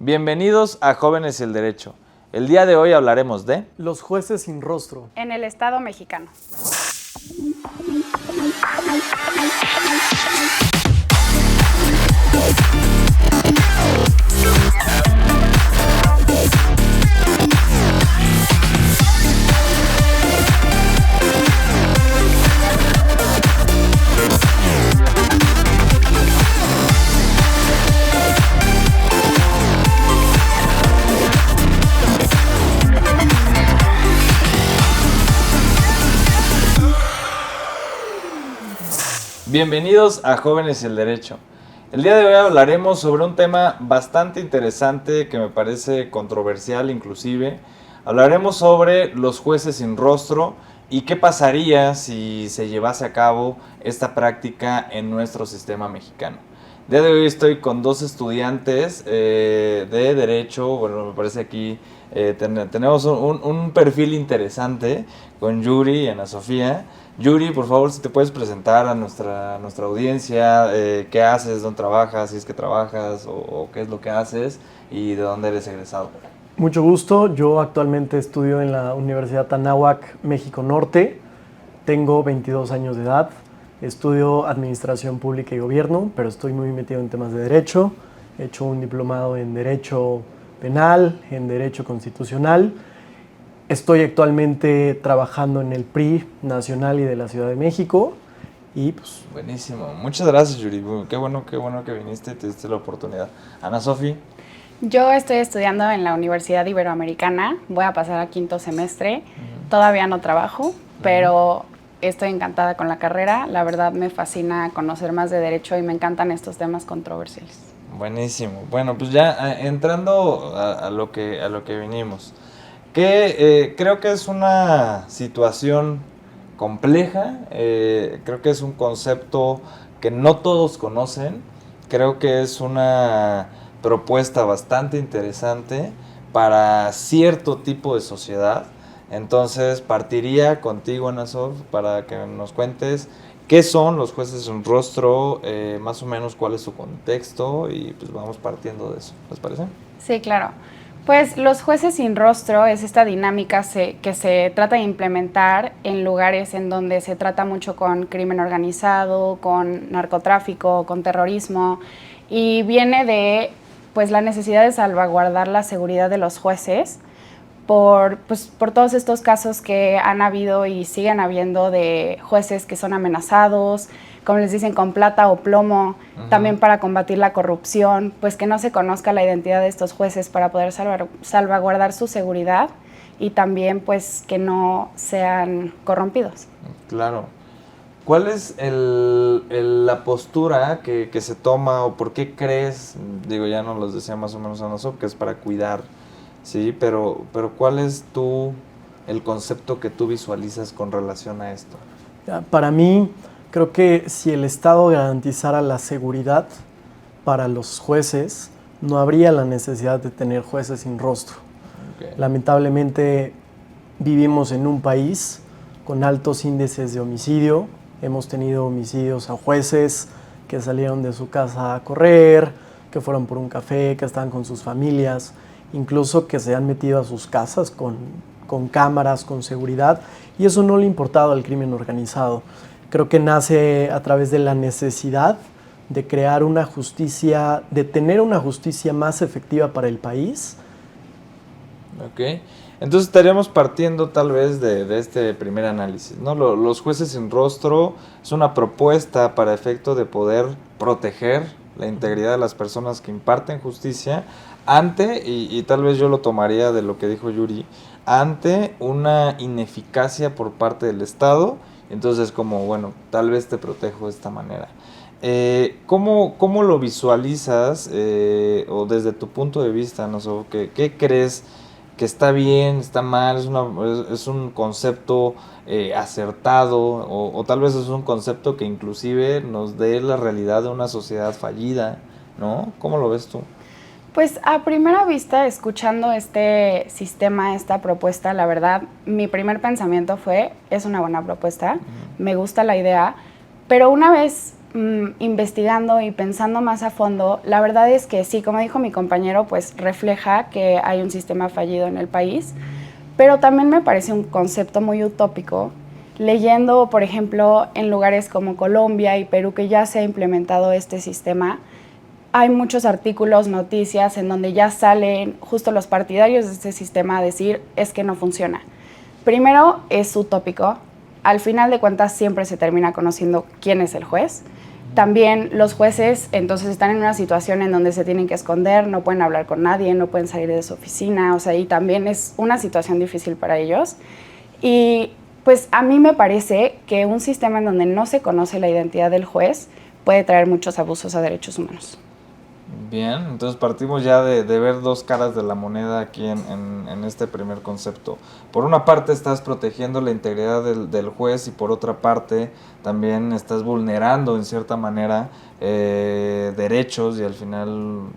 Bienvenidos a Jóvenes y el Derecho. El día de hoy hablaremos de los jueces sin rostro en el Estado mexicano. Bienvenidos a Jóvenes y el Derecho. El día de hoy hablaremos sobre un tema bastante interesante que me parece controversial inclusive. Hablaremos sobre los jueces sin rostro y qué pasaría si se llevase a cabo esta práctica en nuestro sistema mexicano. El día de hoy estoy con dos estudiantes de Derecho. Bueno, me parece aquí tenemos un perfil interesante con Yuri y Ana Sofía. Yuri, por favor, si te puedes presentar a nuestra audiencia, qué haces, dónde trabajas, si es que trabajas o qué es lo que haces y de dónde eres egresado. Mucho gusto, yo actualmente estudio en la Universidad Anáhuac, México Norte, tengo 22 años de edad, estudio Administración Pública y Gobierno, pero estoy muy metido en temas de Derecho, he hecho un diplomado en Derecho Penal, en Derecho Constitucional. Estoy actualmente trabajando en el PRI nacional y de la Ciudad de México y pues... Buenísimo, muchas gracias Yuri, qué bueno que viniste y te diste la oportunidad. Ana Sofi. Yo estoy estudiando en la Universidad Iberoamericana, voy a pasar a 5º semestre, todavía no trabajo, pero estoy encantada con la carrera, la verdad me fascina conocer más de Derecho y me encantan estos temas controversiales. Buenísimo, bueno pues ya entrando a lo que vinimos. Creo que es una situación compleja, creo que es un concepto que no todos conocen, creo que es una propuesta bastante interesante para cierto tipo de sociedad. Entonces partiría contigo, Ana Sof, para que nos cuentes qué son los jueces sin rostro, más o menos cuál es su contexto y pues vamos partiendo de eso, ¿les parece? Sí, claro. Pues los jueces sin rostro es esta dinámica que se trata de implementar en lugares en donde se trata mucho con crimen organizado, con narcotráfico, con terrorismo, y viene de pues, la necesidad de salvaguardar la seguridad de los jueces por todos estos casos que han habido y siguen habiendo de jueces que son amenazados, como les dicen, con plata o plomo, también para combatir la corrupción, pues que no se conozca la identidad de estos jueces para poder salvaguardar su seguridad y también pues que no sean corrompidos. Claro. ¿Cuál es la postura que se toma o por qué crees, digo ya nos los decía más o menos Ana Sof, que es para cuidar, sí, pero ¿cuál es el concepto que tú visualizas con relación a esto? Para mí, creo que si el Estado garantizara la seguridad para los jueces, no habría la necesidad de tener jueces sin rostro. Okay. Lamentablemente vivimos en un país con altos índices de homicidio. Hemos tenido homicidios a jueces que salieron de su casa a correr, que fueron por un café, que estaban con sus familias, incluso que se han metido a sus casas con cámaras, con seguridad, y eso no le ha importado al crimen organizado. Creo que nace a través de la necesidad de crear una justicia, de tener una justicia más efectiva para el país. Ok, entonces estaríamos partiendo tal vez de este primer análisis, ¿no? Los jueces sin rostro es una propuesta para efecto de poder proteger la integridad de las personas que imparten justicia ante, y tal vez yo lo tomaría de lo que dijo Yuri, ante una ineficacia por parte del Estado. Entonces como, bueno, tal vez te protejo de esta manera. ¿Cómo lo visualizas o desde tu punto de vista, no sé, qué crees que está bien, está mal, es un concepto acertado o tal vez es un concepto que inclusive nos dé la realidad de una sociedad fallida, ¿no? ¿Cómo lo ves tú? Pues a primera vista, escuchando este sistema, esta propuesta, la verdad, mi primer pensamiento fue, es una buena propuesta, me gusta la idea, pero una vez investigando y pensando más a fondo, la verdad es que sí, como dijo mi compañero, pues refleja que hay un sistema fallido en el país, pero también me parece un concepto muy utópico. Leyendo, por ejemplo, en lugares como Colombia y Perú, que ya se ha implementado este sistema, hay muchos artículos, noticias, en donde ya salen justo los partidarios de este sistema a decir, es que no funciona. Primero, es utópico. Al final de cuentas, siempre se termina conociendo quién es el juez. También los jueces, entonces, están en una situación en donde se tienen que esconder, no pueden hablar con nadie, no pueden salir de su oficina, o sea, y también es una situación difícil para ellos. Y pues a mí me parece que un sistema en donde no se conoce la identidad del juez puede traer muchos abusos a derechos humanos. Bien, entonces partimos ya de ver dos caras de la moneda aquí en este primer concepto. Por una parte estás protegiendo la integridad del juez y por otra parte también estás vulnerando en cierta manera derechos y al final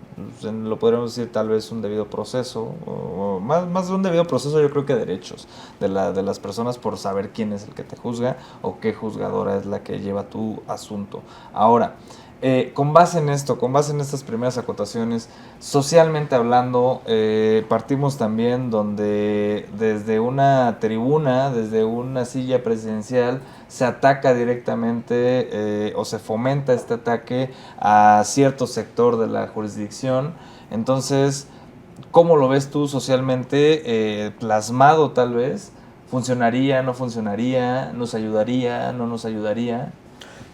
lo podríamos decir tal vez un debido proceso, o más de un debido proceso yo creo que derechos de las personas por saber quién es el que te juzga o qué juzgadora es la que lleva tu asunto. Ahora, con base en esto, con base en estas primeras acotaciones, socialmente hablando, partimos también donde desde una tribuna, desde una silla presidencial, se ataca directamente o se fomenta este ataque a cierto sector de la jurisdicción. Entonces, ¿cómo lo ves tú socialmente plasmado tal vez? ¿Funcionaría, no funcionaría? ¿Nos ayudaría, no nos ayudaría?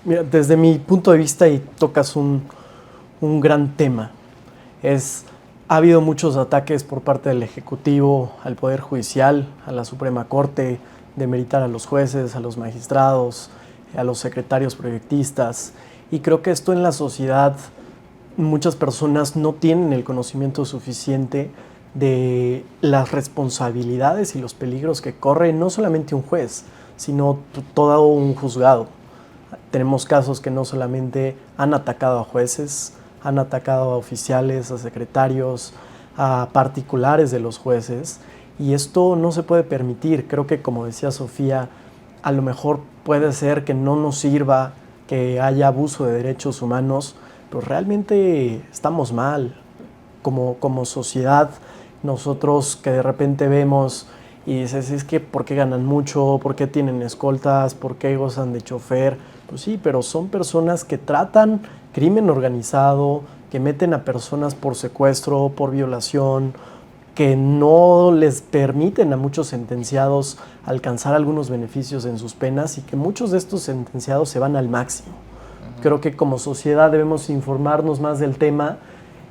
Mira, desde mi punto de vista, y tocas un gran tema, ha habido muchos ataques por parte del Ejecutivo al Poder Judicial, a la Suprema Corte, demeritar a los jueces, a los magistrados, a los secretarios proyectistas, y creo que esto en la sociedad, muchas personas no tienen el conocimiento suficiente de las responsabilidades y los peligros que corre no solamente un juez, sino todo un juzgado. Tenemos casos que no solamente han atacado a jueces, han atacado a oficiales, a secretarios, a particulares de los jueces, y esto no se puede permitir. Creo que, como decía Sofía, a lo mejor puede ser que no nos sirva que haya abuso de derechos humanos, pero realmente estamos mal. Como sociedad, nosotros que de repente vemos y dices, es que ¿por qué ganan mucho? ¿Por qué tienen escoltas? ¿Por qué gozan de chofer? Pues sí, pero son personas que tratan crimen organizado, que meten a personas por secuestro, por violación, que no les permiten a muchos sentenciados alcanzar algunos beneficios en sus penas y que muchos de estos sentenciados se van al máximo. Creo que como sociedad debemos informarnos más del tema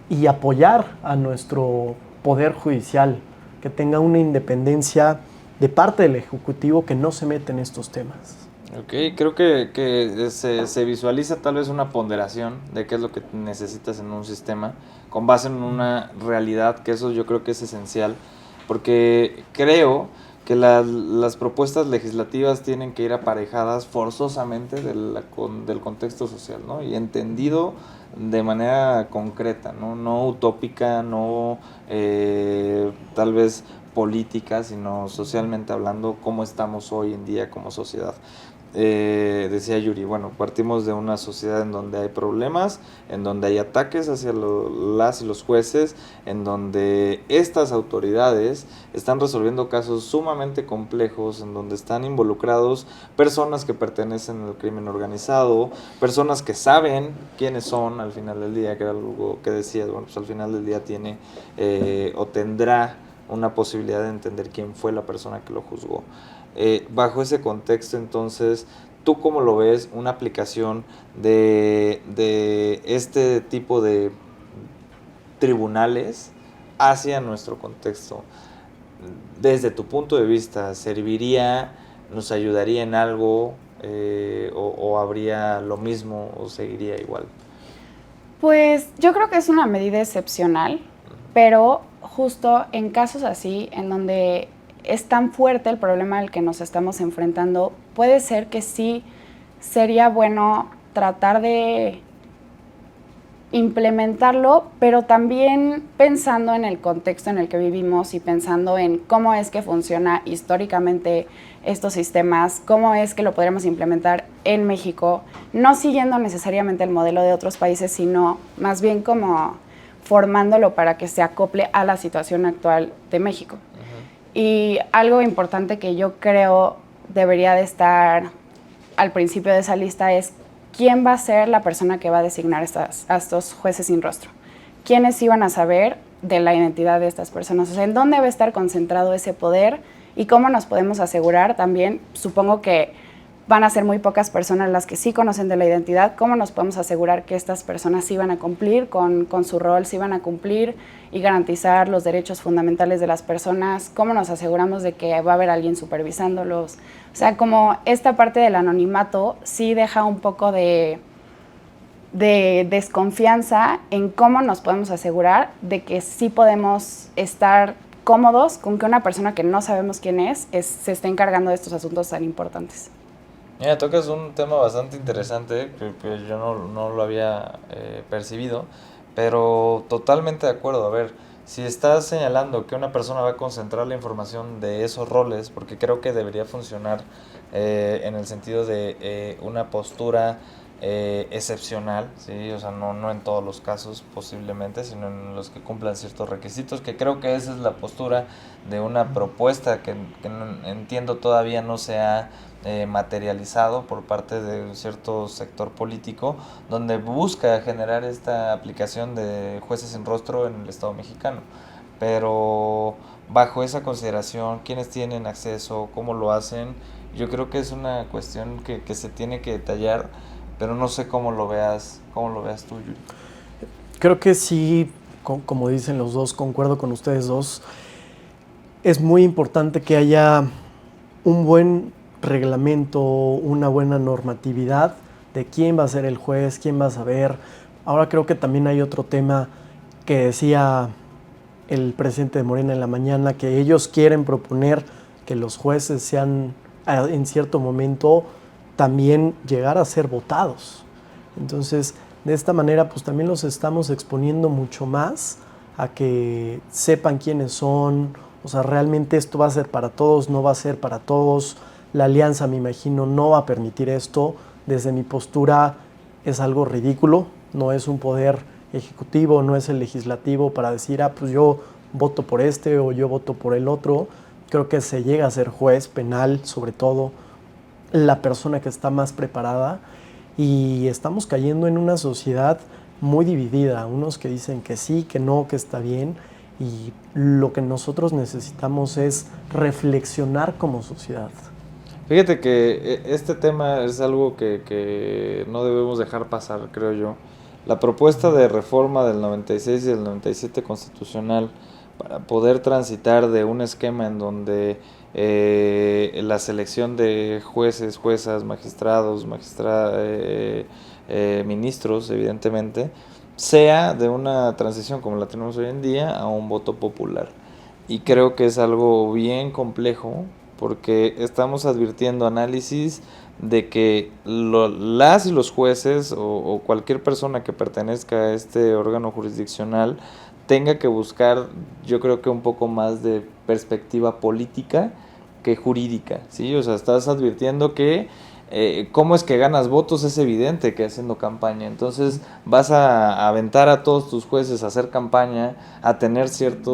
y apoyar a nuestro poder judicial, que tenga una independencia de parte del Ejecutivo que no se mete en estos temas. Ok, creo que se visualiza tal vez una ponderación de qué es lo que necesitas en un sistema con base en una realidad, que eso yo creo que es esencial, porque creo que las propuestas legislativas tienen que ir aparejadas forzosamente del contexto social, ¿no? Y entendido de manera concreta, no utópica, no tal vez política, sino socialmente hablando, cómo estamos hoy en día como sociedad. Decía Yuri, bueno, partimos de una sociedad en donde hay problemas, en donde hay ataques hacia las y los jueces, en donde estas autoridades están resolviendo casos sumamente complejos, en donde están involucrados personas que pertenecen al crimen organizado, personas que saben quiénes son al final del día, que era algo que decías, bueno, pues al final del día tiene o tendrá una posibilidad de entender quién fue la persona que lo juzgó. Bajo ese contexto, entonces, ¿tú cómo lo ves una aplicación de este tipo de tribunales hacia nuestro contexto? Desde tu punto de vista, ¿serviría, nos ayudaría en algo o habría lo mismo o seguiría igual? Pues yo creo que es una medida excepcional, pero justo en casos así, en donde es tan fuerte el problema al que nos estamos enfrentando, puede ser que sí sería bueno tratar de implementarlo, pero también pensando en el contexto en el que vivimos y pensando en cómo es que funciona históricamente estos sistemas, cómo es que lo podríamos implementar en México, no siguiendo necesariamente el modelo de otros países, sino más bien como formándolo para que se acople a la situación actual de México. Y algo importante que yo creo debería de estar al principio de esa lista es quién va a ser la persona que va a designar a estos jueces sin rostro. ¿Quiénes iban a saber de la identidad de estas personas? O sea, ¿en dónde va a estar concentrado ese poder? ¿Y cómo nos podemos asegurar también? Supongo que van a ser muy pocas personas las que sí conocen de la identidad. ¿Cómo nos podemos asegurar que estas personas sí van a cumplir con su rol, sí van a cumplir y garantizar los derechos fundamentales de las personas? ¿Cómo nos aseguramos de que va a haber alguien supervisándolos? O sea, como esta parte del anonimato sí deja un poco de desconfianza en cómo nos podemos asegurar de que sí podemos estar cómodos con que una persona que no sabemos quién se esté encargando de estos asuntos tan importantes. Mira, tocas un tema bastante interesante que yo no lo había percibido, pero totalmente de acuerdo. A ver, si estás señalando que una persona va a concentrar la información de esos roles, porque creo que debería funcionar en el sentido de una postura excepcional, ¿sí? O sea, no en todos los casos posiblemente, sino en los que cumplan ciertos requisitos, que creo que esa es la postura de una propuesta que entiendo todavía no se ha materializado por parte de un cierto sector político, donde busca generar esta aplicación de jueces sin rostro en el Estado mexicano. Pero bajo esa consideración, quiénes tienen acceso, cómo lo hacen, yo creo que es una cuestión que se tiene que detallar, pero no sé cómo lo veas tú, Yuri. Creo que sí, como dicen los dos, concuerdo con ustedes dos. Es muy importante que haya un buen reglamento, una buena normatividad de quién va a ser el juez, quién va a saber. Ahora creo que también hay otro tema que decía el presidente de Morena en la mañana, que ellos quieren proponer que los jueces sean en cierto momento también llegar a ser votados. Entonces, de esta manera, pues también los estamos exponiendo mucho más a que sepan quiénes son. O sea, realmente esto va a ser para todos, no va a ser para todos. La alianza, me imagino, no va a permitir esto. Desde mi postura es algo ridículo, no es un poder ejecutivo, no es el legislativo para decir, pues yo voto por este o yo voto por el otro. Creo que se llega a ser juez penal, sobre todo la persona que está más preparada, y estamos cayendo en una sociedad muy dividida, unos que dicen que sí, que no, que está bien, y lo que nosotros necesitamos es reflexionar como sociedad. Fíjate que este tema es algo que no debemos dejar pasar, creo yo. La propuesta de reforma del 96 y del 97 constitucional para poder transitar de un esquema en donde la selección de jueces, juezas, magistrados, ministros, evidentemente, sea de una transición como la tenemos hoy en día a un voto popular. Y creo que es algo bien complejo porque estamos advirtiendo análisis de que las y los jueces o cualquier persona que pertenezca a este órgano jurisdiccional tenga que buscar, yo creo que un poco más de perspectiva política que jurídica, ¿sí? O sea, estás advirtiendo que cómo es que ganas votos es evidente que haciendo campaña. Entonces vas a aventar a todos tus jueces a hacer campaña, a tener cierta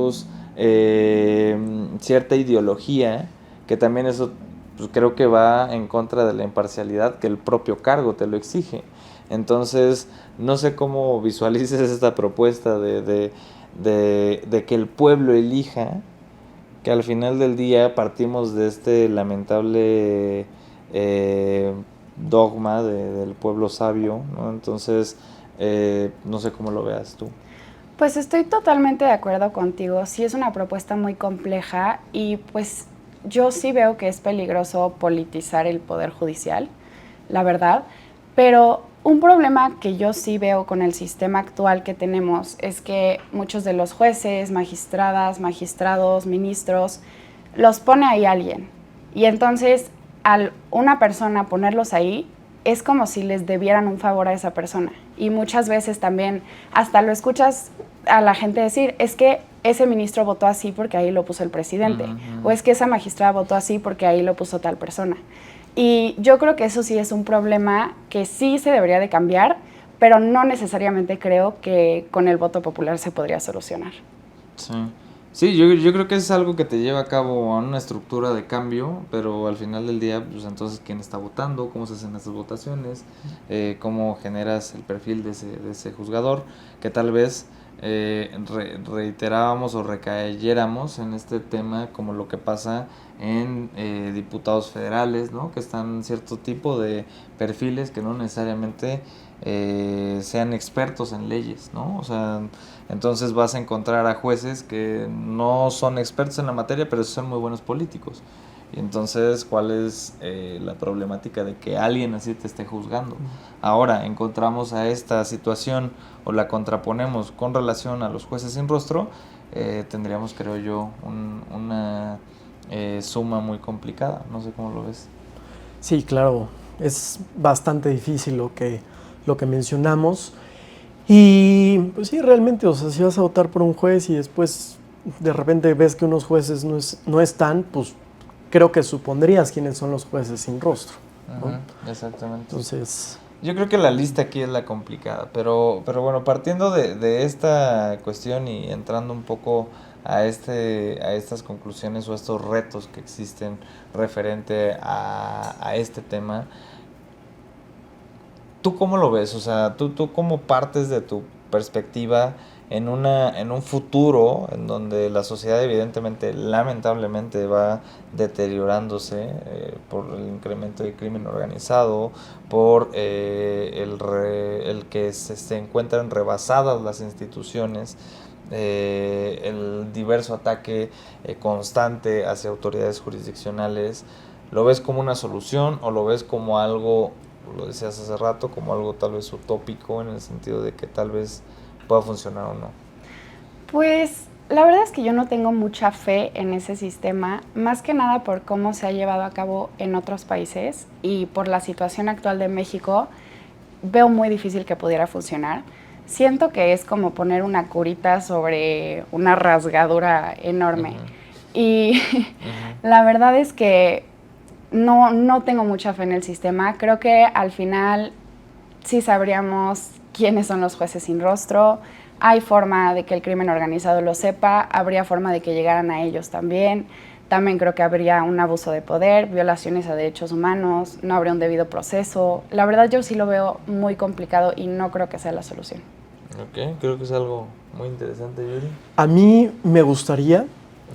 ideología, que también eso pues, creo que va en contra de la imparcialidad que el propio cargo te lo exige. Entonces no sé cómo visualices esta propuesta de que el pueblo elija, que al final del día partimos de este lamentable dogma del pueblo sabio, ¿no? Entonces, no sé cómo lo veas tú. Pues estoy totalmente de acuerdo contigo, sí es una propuesta muy compleja y pues yo sí veo que es peligroso politizar el poder judicial, la verdad, pero un problema que yo sí veo con el sistema actual que tenemos es que muchos de los jueces, magistradas, magistrados, ministros, los pone ahí alguien. Y entonces, al una persona ponerlos ahí, es como si les debieran un favor a esa persona. Y muchas veces también hasta lo escuchas a la gente decir, es que ese ministro votó así porque ahí lo puso el presidente, o es que esa magistrada votó así porque ahí lo puso tal persona. Y yo creo que eso sí es un problema que sí se debería de cambiar, pero no necesariamente creo que con el voto popular se podría solucionar. Sí. Sí, yo creo que es algo que te lleva a cabo a una estructura de cambio, pero al final del día, pues entonces, ¿quién está votando? ¿Cómo se hacen esas votaciones? ¿Cómo generas el perfil de ese juzgador? Que tal vez reiterábamos o recayéramos en este tema como lo que pasa en diputados federales, ¿no? Que están en cierto tipo de perfiles que no necesariamente sean expertos en leyes, ¿no? O sea, entonces vas a encontrar a jueces que no son expertos en la materia, pero son muy buenos políticos. Y entonces, ¿cuál es la problemática de que alguien así te esté juzgando? Ahora, encontramos a esta situación o la contraponemos con relación a los jueces sin rostro, tendríamos, creo yo, una suma muy complicada. No sé cómo lo ves. Sí, claro, es bastante difícil lo que mencionamos. Y pues sí, realmente, o sea, si vas a votar por un juez y después de repente ves que unos jueces no están, pues creo que supondrías quiénes son los jueces sin rostro, ¿no? Exactamente. Entonces, yo creo que la lista aquí es la complicada, pero bueno, partiendo de esta cuestión y entrando un poco a estas conclusiones o a estos retos que existen referente a este tema, ¿tú cómo lo ves? O sea, ¿tú cómo partes de tu perspectiva en un futuro en donde la sociedad evidentemente, lamentablemente, va deteriorándose por el incremento del crimen organizado, por el que se encuentran rebasadas las instituciones, el diverso ataque constante hacia autoridades jurisdiccionales? ¿Lo ves como una solución o lo ves como algo, lo decías hace rato, como algo tal vez utópico en el sentido de que tal vez pueda funcionar o no? Pues la verdad es que yo no tengo mucha fe en ese sistema, más que nada por cómo se ha llevado a cabo en otros países y por la situación actual de México, veo muy difícil que pudiera funcionar. Siento que es como poner una curita sobre una rasgadura enorme. Y la verdad es que no tengo mucha fe en el sistema. Creo que al final sí sabríamos quiénes son los jueces sin rostro. Hay forma de que el crimen organizado lo sepa, habría forma de que llegaran a ellos también. También creo que habría un abuso de poder, violaciones a derechos humanos, no habría un debido proceso. La verdad yo sí lo veo muy complicado y no creo que sea la solución. Ok, creo que es algo muy interesante, Yuri. a mí me gustaría,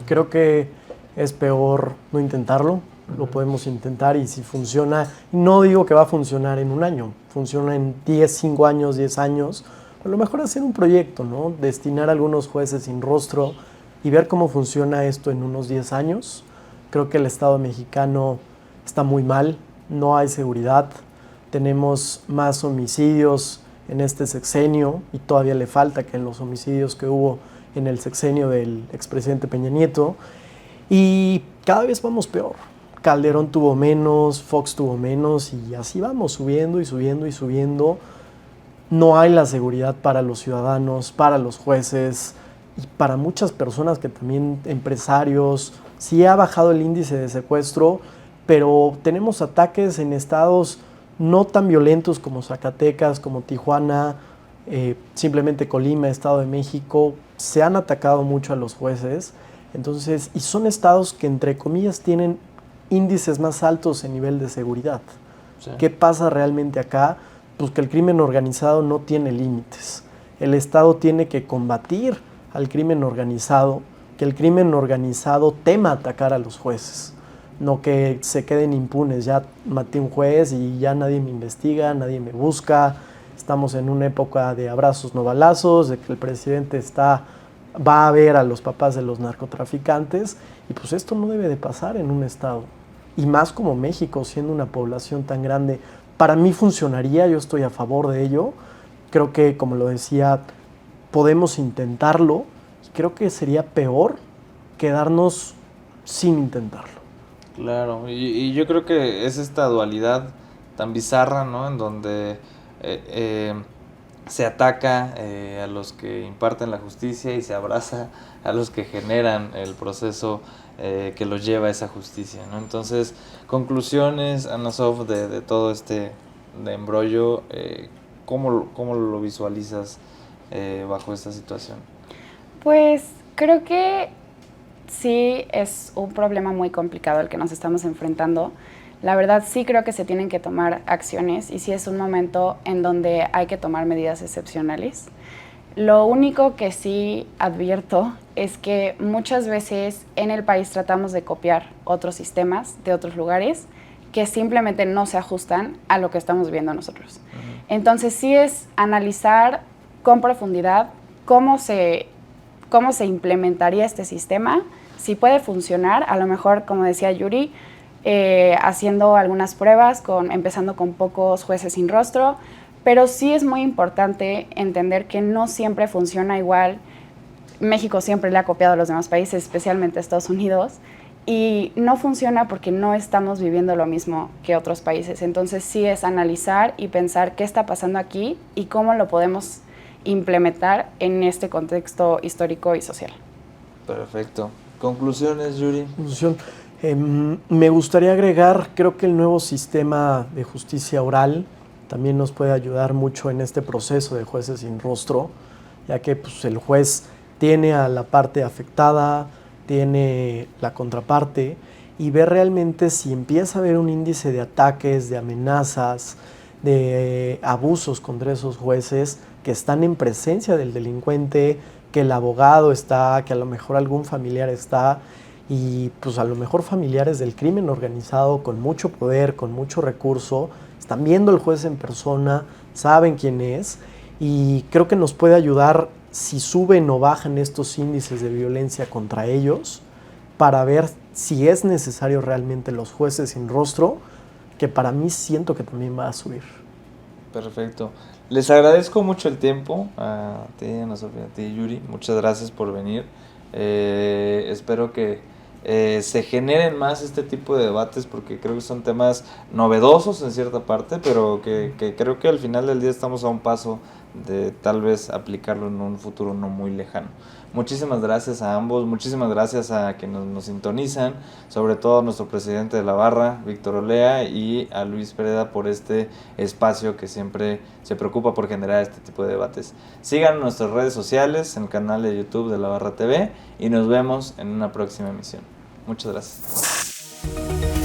creo que es peor no intentarlo. Lo podemos intentar y si funciona, no digo que va a funcionar en un año, funciona en 5 años, 10 años, a lo mejor hacer un proyecto, ¿no? Destinar a algunos jueces sin rostro y ver cómo funciona esto en unos 10 años. Creo que el Estado mexicano está muy mal, no hay seguridad, tenemos más homicidios en este sexenio y todavía le falta que en los homicidios que hubo en el sexenio del expresidente Peña Nieto, y cada vez vamos peor. Calderón tuvo menos, Fox tuvo menos y así vamos subiendo y subiendo y subiendo. No hay la seguridad para los ciudadanos, para los jueces y para muchas personas que también, empresarios. Sí ha bajado el índice de secuestro, pero tenemos ataques en estados no tan violentos como Zacatecas, como Tijuana, simplemente Colima, Estado de México. Se han atacado mucho a los jueces. Entonces, y son estados que entre comillas tienen índices más altos en nivel de seguridad. Sí. ¿Qué pasa realmente acá? Pues que el crimen organizado no tiene límites. El Estado tiene que combatir al crimen organizado, que el crimen organizado tema atacar a los jueces, no que se queden impunes. Ya maté a un juez y ya nadie me investiga, nadie me busca. Estamos en una época de abrazos no balazos, de que el presidente va a ver a los papás de los narcotraficantes, y pues esto no debe de pasar en un estado, y más como México, siendo una población tan grande. Para mí funcionaría, yo estoy a favor de ello. Creo que, como lo decía, podemos intentarlo, y creo que sería peor quedarnos sin intentarlo. Claro, y yo creo que es esta dualidad tan bizarra, ¿no? En donde se ataca a los que imparten la justicia y se abraza a los que generan el proceso que los lleva a esa justicia, ¿no? Entonces, conclusiones, Anna Sof, de todo este de embrollo, ¿cómo lo visualizas bajo esta situación? Pues creo que sí es un problema muy complicado el que nos estamos enfrentando. La verdad sí creo que se tienen que tomar acciones y sí es un momento en donde hay que tomar medidas excepcionales. Lo único que sí advierto es que muchas veces en el país tratamos de copiar otros sistemas de otros lugares que simplemente no se ajustan a lo que estamos viendo nosotros. Entonces sí es analizar con profundidad cómo se implementaría este sistema, si puede funcionar, a lo mejor, como decía Yuri, haciendo algunas pruebas, empezando con pocos jueces sin rostro, pero sí es muy importante entender que no siempre funciona igual. México siempre le ha copiado a los demás países, especialmente a Estados Unidos, y no funciona porque no estamos viviendo lo mismo que otros países. Entonces sí es analizar y pensar qué está pasando aquí y cómo lo podemos implementar en este contexto histórico y social. Perfecto. ¿Conclusiones, Yuri? Conclusión. Me gustaría agregar, creo que el nuevo sistema de justicia oral también nos puede ayudar mucho en este proceso de jueces sin rostro, ya que pues, el juez tiene a la parte afectada, tiene la contraparte y ve realmente si empieza a haber un índice de ataques, de amenazas, de abusos contra esos jueces que están en presencia del delincuente, que el abogado está, que a lo mejor algún familiar está, y pues a lo mejor familiares del crimen organizado con mucho poder, con mucho recurso, están viendo al juez en persona, saben quién es, y creo que nos puede ayudar si suben o bajan estos índices de violencia contra ellos, para ver si es necesario realmente los jueces sin rostro, que para mí siento que también va a subir. Perfecto. Les agradezco mucho el tiempo, a ti, Ana Sofía, a ti, Yuri. Muchas gracias por venir. Espero que se generen más este tipo de debates porque creo que son temas novedosos en cierta parte, pero que creo que al final del día estamos a un paso de tal vez aplicarlo en un futuro no muy lejano. Muchísimas gracias a ambos, muchísimas gracias a quienes nos sintonizan, sobre todo a nuestro presidente de la barra, Víctor Olea, y a Luis Pereda por este espacio que siempre se preocupa por generar este tipo de debates. Sigan nuestras redes sociales, en el canal de YouTube de La Barra TV, y nos vemos en una próxima emisión. Muchas gracias.